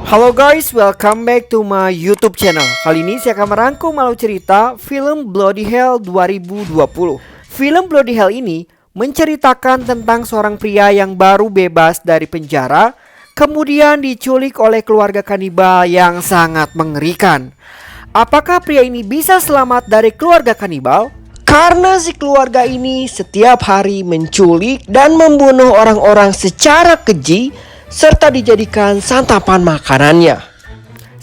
Halo guys, welcome back to my YouTube channel. Kali ini saya akan merangkum alur cerita film Bloody Hell 2020. Film Bloody Hell ini menceritakan tentang seorang pria yang baru bebas dari penjara, kemudian diculik oleh keluarga kanibal yang sangat mengerikan. Apakah pria ini bisa selamat dari keluarga kanibal? Karena si keluarga ini setiap hari menculik dan membunuh orang-orang secara keji, serta dijadikan santapan makanannya.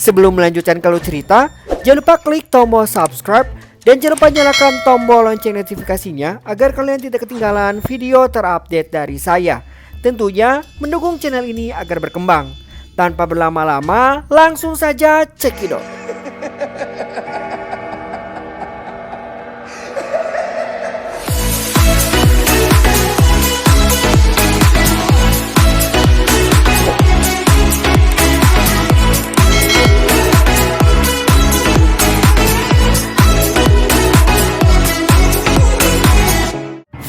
Sebelum melanjutkan ke alur cerita, jangan lupa klik tombol subscribe dan jangan lupa nyalakan tombol lonceng notifikasinya agar kalian tidak ketinggalan video terupdate dari saya. Tentunya mendukung channel ini agar berkembang. Tanpa berlama-lama, langsung saja cekidot.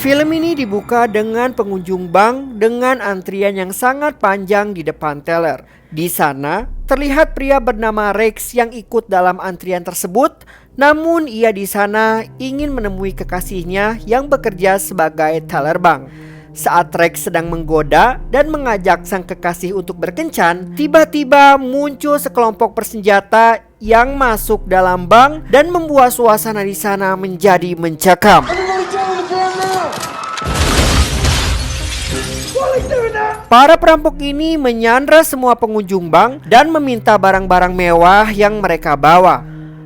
Film ini dibuka dengan pengunjung bank dengan antrian yang sangat panjang di depan teller. Di sana terlihat pria bernama Rex yang ikut dalam antrian tersebut. Namun ia di sana ingin menemui kekasihnya yang bekerja sebagai teller bank. Saat Rex sedang menggoda dan mengajak sang kekasih untuk berkencan, tiba-tiba muncul sekelompok bersenjata yang masuk dalam bank dan membuat suasana di sana menjadi mencekam. Para perampok ini menyandra semua pengunjung bank dan meminta barang-barang mewah yang mereka bawa.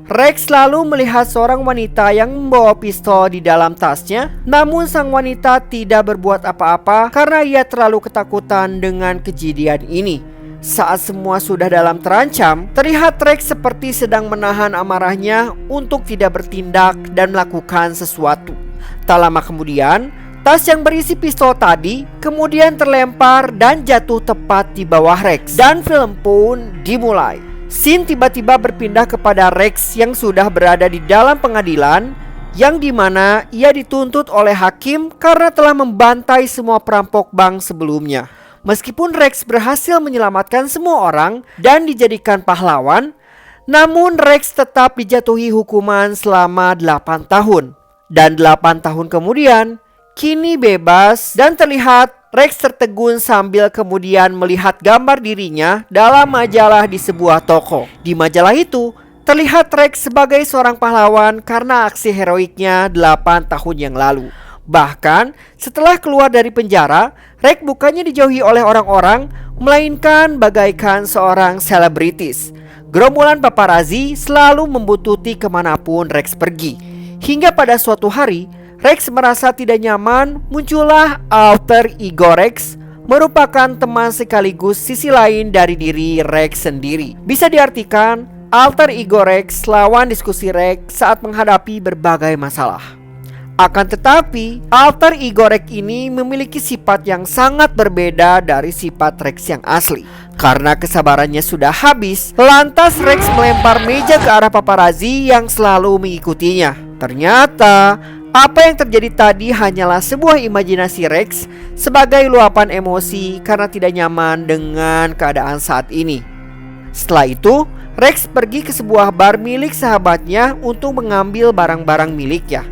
Rex lalu melihat seorang wanita yang membawa pistol di dalam tasnya. Namun sang wanita tidak berbuat apa-apa karena ia terlalu ketakutan dengan kejadian ini. Saat semua sudah dalam terancam, terlihat Rex seperti sedang menahan amarahnya untuk tidak bertindak dan melakukan sesuatu. Tak lama kemudian, tas yang berisi pistol tadi kemudian terlempar dan jatuh tepat di bawah Rex. Dan film pun dimulai. Scene tiba-tiba berpindah kepada Rex yang sudah berada di dalam pengadilan, yang dimana ia dituntut oleh hakim karena telah membantai semua perampok bank sebelumnya. Meskipun Rex berhasil menyelamatkan semua orang dan dijadikan pahlawan, namun Rex tetap dijatuhi hukuman selama 8 tahun. Dan 8 tahun kemudian, kini bebas dan terlihat Rex tertegun sambil kemudian melihat gambar dirinya dalam majalah di sebuah toko. Di majalah itu terlihat Rex sebagai seorang pahlawan karena aksi heroiknya 8 tahun yang lalu. Bahkan setelah keluar dari penjara, Rex bukannya dijauhi oleh orang-orang, melainkan bagaikan seorang selebritis. Gerombolan paparazzi selalu membuntuti kemanapun Rex pergi. Hingga pada suatu hari, Rex merasa tidak nyaman. Muncullah alter ego Rex, merupakan teman sekaligus sisi lain dari diri Rex sendiri. Bisa diartikan, alter ego Rex lawan diskusi Rex saat menghadapi berbagai masalah. Akan tetapi, alter ego Rex ini memiliki sifat yang sangat berbeda dari sifat Rex yang asli. Karena kesabarannya sudah habis, lantas Rex melempar meja ke arah paparazzi yang selalu mengikutinya. Ternyata apa yang terjadi tadi hanyalah sebuah imajinasi Rex sebagai luapan emosi karena tidak nyaman dengan keadaan saat ini. Setelah itu, Rex pergi ke sebuah bar milik sahabatnya untuk mengambil barang-barang miliknya.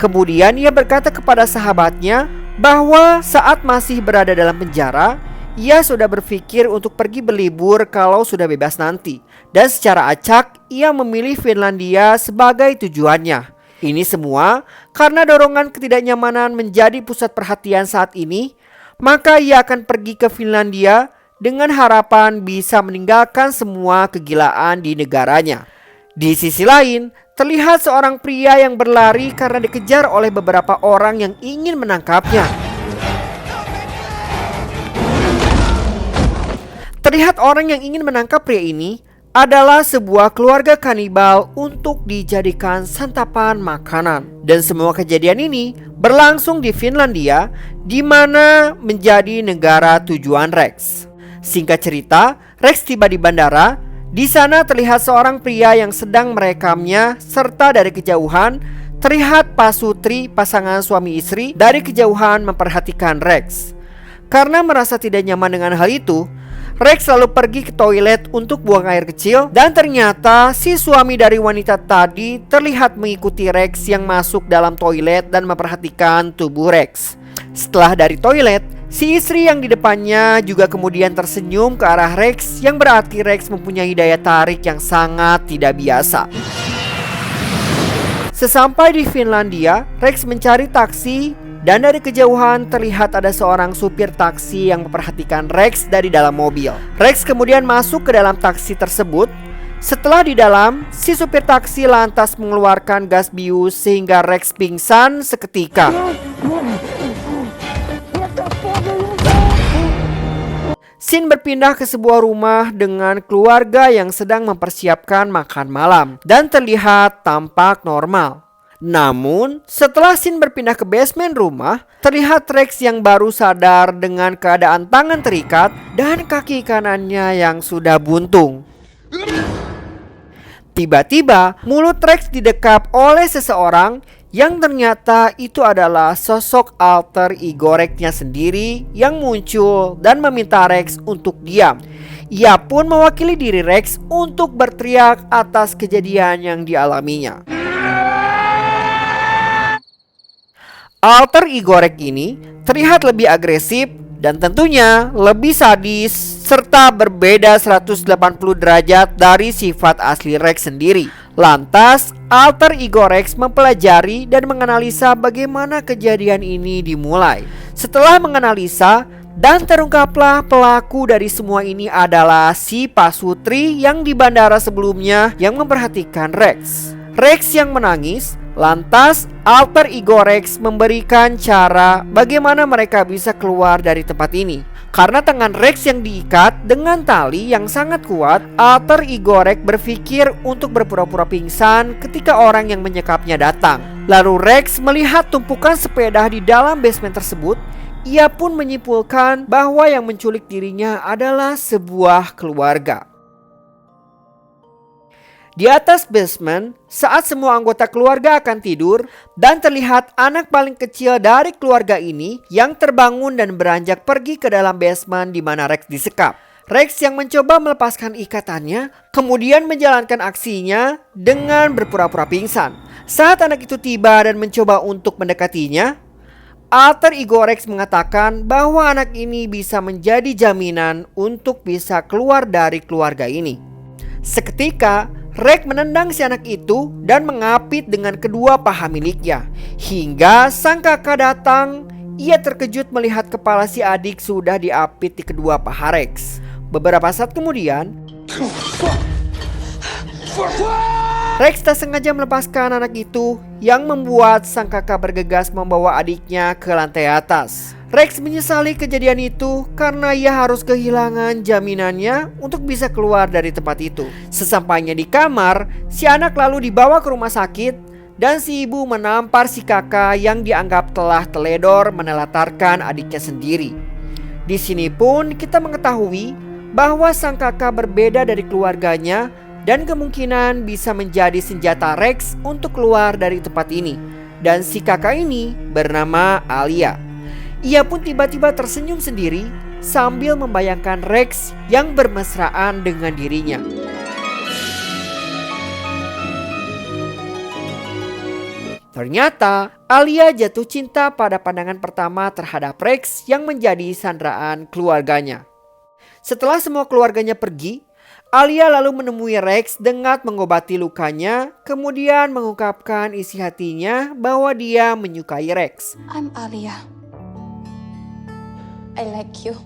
Kemudian ia berkata kepada sahabatnya bahwa saat masih berada dalam penjara, ia sudah berpikir untuk pergi berlibur kalau sudah bebas nanti. Dan secara acak, ia memilih Finlandia sebagai tujuannya. Ini semua karena dorongan ketidaknyamanan menjadi pusat perhatian saat ini. Maka ia akan pergi ke Finlandia dengan harapan bisa meninggalkan semua kegilaan di negaranya. Di sisi lain, terlihat seorang pria yang berlari karena dikejar oleh beberapa orang yang ingin menangkapnya. Terlihat orang yang ingin menangkap pria ini adalah sebuah keluarga kanibal untuk dijadikan santapan makanan. Dan semua kejadian ini berlangsung di Finlandia, di mana menjadi negara tujuan Rex. Singkat cerita, Rex tiba di bandara. Di sana terlihat seorang pria yang sedang merekamnya, serta dari kejauhan terlihat Pasutri, pasangan suami istri, dari kejauhan memperhatikan Rex. Karena merasa tidak nyaman dengan hal itu, Rex lalu pergi ke toilet untuk buang air kecil, dan ternyata si suami dari wanita tadi terlihat mengikuti Rex yang masuk dalam toilet dan memperhatikan tubuh Rex. Setelah dari toilet, si istri yang di depannya juga kemudian tersenyum ke arah Rex, yang berarti Rex mempunyai daya tarik yang sangat tidak biasa. Sesampai di Finlandia, Rex mencari taksi dan dari kejauhan terlihat ada seorang supir taksi yang memperhatikan Rex dari dalam mobil. Rex kemudian masuk ke dalam taksi tersebut. Setelah di dalam, si supir taksi lantas mengeluarkan gas bius sehingga Rex pingsan seketika. Scene berpindah ke sebuah rumah dengan keluarga yang sedang mempersiapkan makan malam dan terlihat tampak normal. Namun, setelah scene berpindah ke basement rumah, terlihat Rex yang baru sadar dengan keadaan tangan terikat dan kaki kanannya yang sudah buntung. Tiba-tiba, mulut Rex didekap oleh seseorang yang ternyata itu adalah sosok alter ego Rex-nya sendiri yang muncul dan meminta Rex untuk diam. Ia pun mewakili diri Rex untuk berteriak atas kejadian yang dialaminya. Alter ego Rex ini terlihat lebih agresif dan tentunya lebih sadis serta berbeda 180 derajat dari sifat asli Rex sendiri. Lantas, alter ego Rex mempelajari dan menganalisa bagaimana kejadian ini dimulai. Setelah menganalisa, dan terungkaplah pelaku dari semua ini adalah si Pasutri yang di bandara sebelumnya yang memperhatikan Rex. Rex yang menangis. Lantas, alter ego Rex memberikan cara bagaimana mereka bisa keluar dari tempat ini. Karena tangan Rex yang diikat dengan tali yang sangat kuat, alter ego Rex berpikir untuk berpura-pura pingsan ketika orang yang menyekapnya datang. Lalu Rex melihat tumpukan sepeda di dalam basement tersebut. Ia pun menyimpulkan bahwa yang menculik dirinya adalah sebuah keluarga. Di atas basement, saat semua anggota keluarga akan tidur, dan terlihat anak paling kecil dari keluarga ini yang terbangun dan beranjak pergi ke dalam basement di mana Rex disekap. Rex yang mencoba melepaskan ikatannya, kemudian menjalankan aksinya dengan berpura-pura pingsan. Saat anak itu tiba dan mencoba untuk mendekatinya, alter ego Rex mengatakan bahwa anak ini bisa menjadi jaminan untuk bisa keluar dari keluarga ini. Seketika, Rex menendang si anak itu dan mengapit dengan kedua paha miliknya. Hingga sang kakak datang, ia terkejut melihat kepala si adik sudah diapit di kedua paha Rex. Beberapa saat kemudian, Rex tak sengaja melepaskan anak itu yang membuat sang kakak bergegas membawa adiknya ke lantai atas. Rex menyesali kejadian itu karena ia harus kehilangan jaminannya untuk bisa keluar dari tempat itu. Sesampainya di kamar, si anak lalu dibawa ke rumah sakit dan si ibu menampar si kakak yang dianggap telah teledor menelantarkan adiknya sendiri. Di sini pun kita mengetahui bahwa sang kakak berbeda dari keluarganya dan kemungkinan bisa menjadi senjata Rex untuk keluar dari tempat ini. Dan si kakak ini bernama Alia. Ia pun tiba-tiba tersenyum sendiri sambil membayangkan Rex yang bermesraan dengan dirinya. Ternyata Alia jatuh cinta pada pandangan pertama terhadap Rex yang menjadi sandraan keluarganya. Setelah semua keluarganya pergi, Alia lalu menemui Rex dengan mengobati lukanya, kemudian mengungkapkan isi hatinya bahwa dia menyukai Rex. I'm Alia. I like you.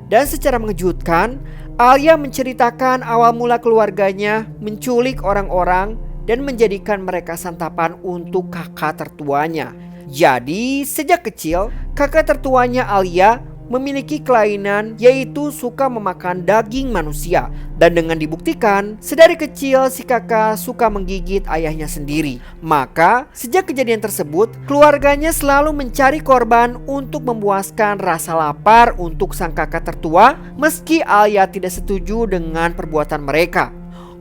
Dan secara mengejutkan, Alia menceritakan awal mula keluarganya menculik orang-orang dan menjadikan mereka santapan untuk kakak tertuanya. Jadi, sejak kecil, kakak tertuanya Alia memiliki kelainan yaitu suka memakan daging manusia. Dan dengan dibuktikan, sedari kecil si kakak suka menggigit ayahnya sendiri. Maka, sejak kejadian tersebut, keluarganya selalu mencari korban untuk memuaskan rasa lapar untuk sang kakak tertua, meski Alia tidak setuju dengan perbuatan mereka.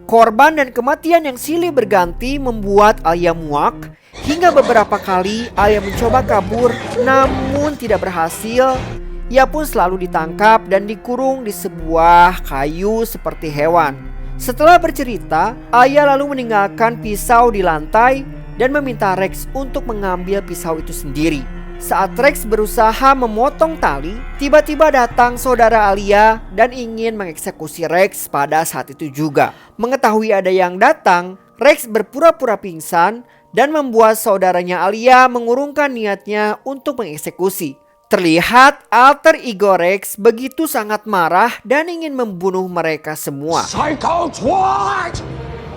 Korban dan kematian yang silih berganti membuat Alia muak, Hingga beberapa kali Alia mencoba kabur namun tidak berhasil. Ia pun selalu ditangkap dan dikurung di sebuah kayu seperti hewan. Setelah bercerita, Alia lalu meninggalkan pisau di lantai dan meminta Rex untuk mengambil pisau itu sendiri. Saat Rex berusaha memotong tali, tiba-tiba datang saudara Alia dan ingin mengeksekusi Rex pada saat itu juga. Mengetahui ada yang datang, Rex berpura-pura pingsan dan membuat saudaranya Alia mengurungkan niatnya untuk mengeksekusi. Terlihat alter ego Rex begitu sangat marah dan ingin membunuh mereka semua.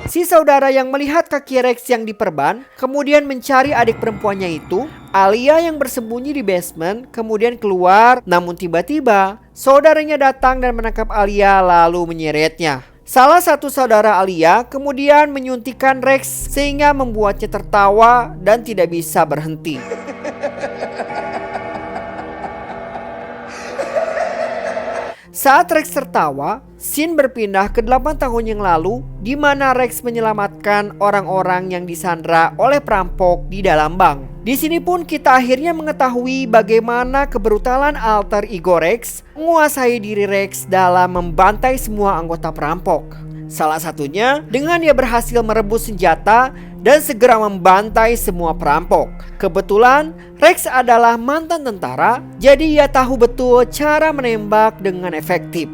Si saudara yang melihat kaki Rex yang diperban kemudian mencari adik perempuannya itu. Alia yang bersembunyi di basement kemudian keluar, namun tiba-tiba saudaranya datang dan menangkap Alia lalu menyeretnya. Salah satu saudara Alia kemudian menyuntikkan Rex sehingga membuatnya tertawa dan tidak bisa berhenti. Saat Rex tertawa, scene berpindah ke 8 tahun yang lalu di mana Rex menyelamatkan orang-orang yang disandra oleh perampok di dalam bank. Di sini pun kita akhirnya mengetahui bagaimana kebrutalan alter ego Rex menguasai diri Rex dalam membantai semua anggota perampok. Salah satunya dengan dia berhasil merebut senjata dan segera membantai semua perampok. Kebetulan Rex adalah mantan tentara, jadi ia tahu betul cara menembak dengan efektif.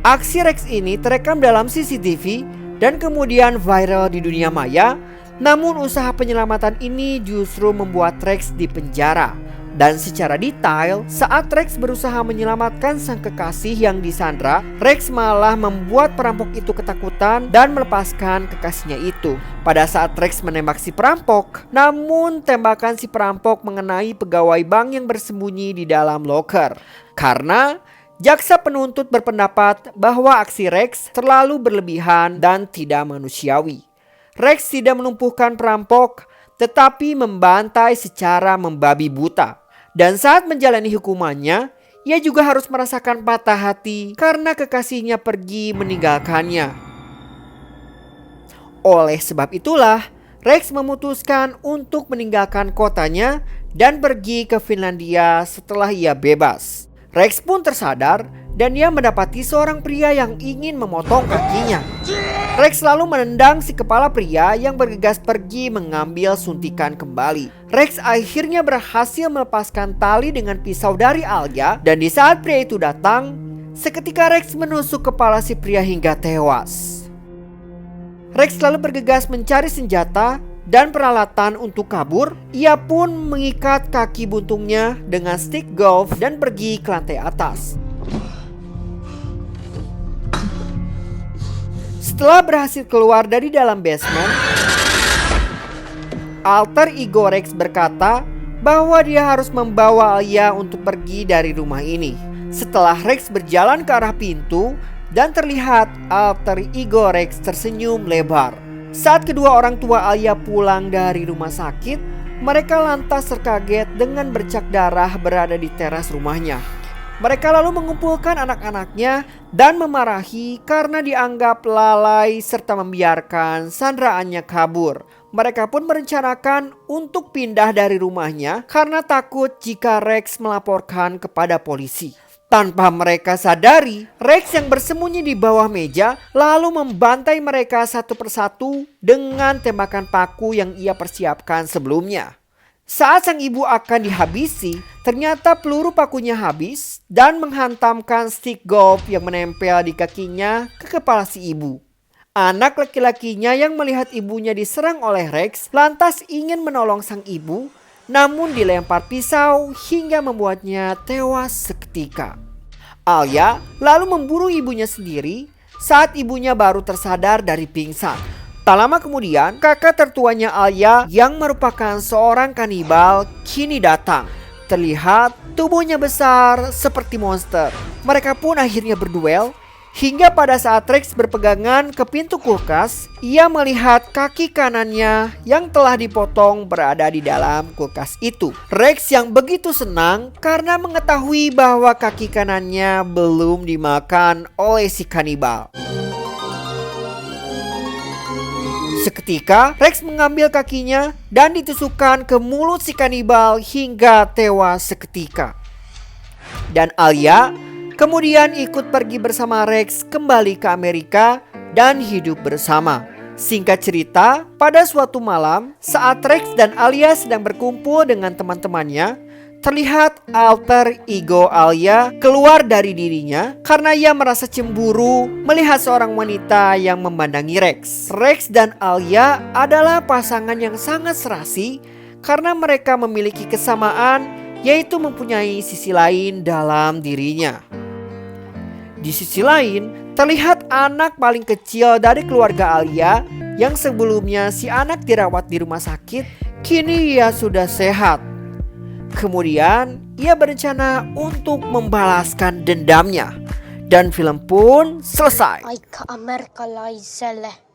Aksi Rex ini terekam dalam CCTV dan kemudian viral di dunia maya. Namun usaha penyelamatan ini justru membuat Rex dipenjara. Dan secara detail, saat Rex berusaha menyelamatkan sang kekasih yang disandra, Rex malah membuat perampok itu ketakutan dan melepaskan kekasihnya itu. Pada saat Rex menembak si perampok, namun tembakan si perampok mengenai pegawai bank yang bersembunyi di dalam loker. Karena jaksa penuntut berpendapat bahwa aksi Rex terlalu berlebihan dan tidak manusiawi. Rex tidak melumpuhkan perampok, tetapi membantai secara membabi buta. Dan saat menjalani hukumannya, ia juga harus merasakan patah hati karena kekasihnya pergi meninggalkannya. Oleh sebab itulah, Rex memutuskan untuk meninggalkan kotanya dan pergi ke Finlandia setelah ia bebas. Rex pun tersadar dan ia mendapati seorang pria yang ingin memotong kakinya. Rex lalu menendang si kepala pria yang bergegas pergi mengambil suntikan kembali. Rex akhirnya berhasil melepaskan tali dengan pisau dari Alia, dan di saat pria itu datang, seketika Rex menusuk kepala si pria hingga tewas. Rex lalu bergegas mencari senjata dan peralatan untuk kabur. Ia pun mengikat kaki buntungnya dengan stick golf dan pergi ke lantai atas. Setelah berhasil keluar dari dalam basement, alter ego Rex berkata bahwa dia harus membawa Alia untuk pergi dari rumah ini. Setelah Rex berjalan ke arah pintu dan terlihat alter ego Rex tersenyum lebar. Saat kedua orang tua Alia pulang dari rumah sakit, mereka lantas terkaget dengan bercak darah berada di teras rumahnya. Mereka lalu mengumpulkan anak-anaknya dan memarahi karena dianggap lalai serta membiarkan sandraannya kabur. Mereka pun merencanakan untuk pindah dari rumahnya karena takut jika Rex melaporkan kepada polisi. Tanpa mereka sadari, Rex yang bersembunyi di bawah meja lalu membantai mereka satu persatu dengan tembakan paku yang ia persiapkan sebelumnya. Saat sang ibu akan dihabisi, ternyata peluru pakunya habis dan menghantamkan stick golf yang menempel di kakinya ke kepala si ibu. Anak laki-lakinya yang melihat ibunya diserang oleh Rex lantas ingin menolong sang ibu, namun dilempar pisau hingga membuatnya tewas seketika. Alia lalu memburu ibunya sendiri saat ibunya baru tersadar dari pingsan. Tak lama kemudian, kakak tertuanya Alia yang merupakan seorang kanibal kini datang. Terlihat tubuhnya besar seperti monster. Mereka pun akhirnya berduel. Hingga pada saat Rex berpegangan ke pintu kulkas, ia melihat kaki kanannya yang telah dipotong berada di dalam kulkas itu. Rex yang begitu senang karena mengetahui bahwa kaki kanannya belum dimakan oleh si kanibal. Seketika Rex mengambil kakinya dan ditusukkan ke mulut si kanibal hingga tewas seketika. Dan Alia kemudian ikut pergi bersama Rex kembali ke Amerika dan hidup bersama. Singkat cerita, pada suatu malam saat Rex dan Alia sedang berkumpul dengan teman-temannya, terlihat alter ego Alia keluar dari dirinya karena ia merasa cemburu melihat seorang wanita yang memandangi Rex. Rex dan Alia adalah pasangan yang sangat serasi karena mereka memiliki kesamaan, yaitu mempunyai sisi lain dalam dirinya. Di sisi lain, terlihat anak paling kecil dari keluarga Alia yang sebelumnya si anak dirawat di rumah sakit, kini ia sudah sehat. Kemudian ia berencana untuk membalaskan dendamnya dan film pun selesai. Ay ka Amerika laysele.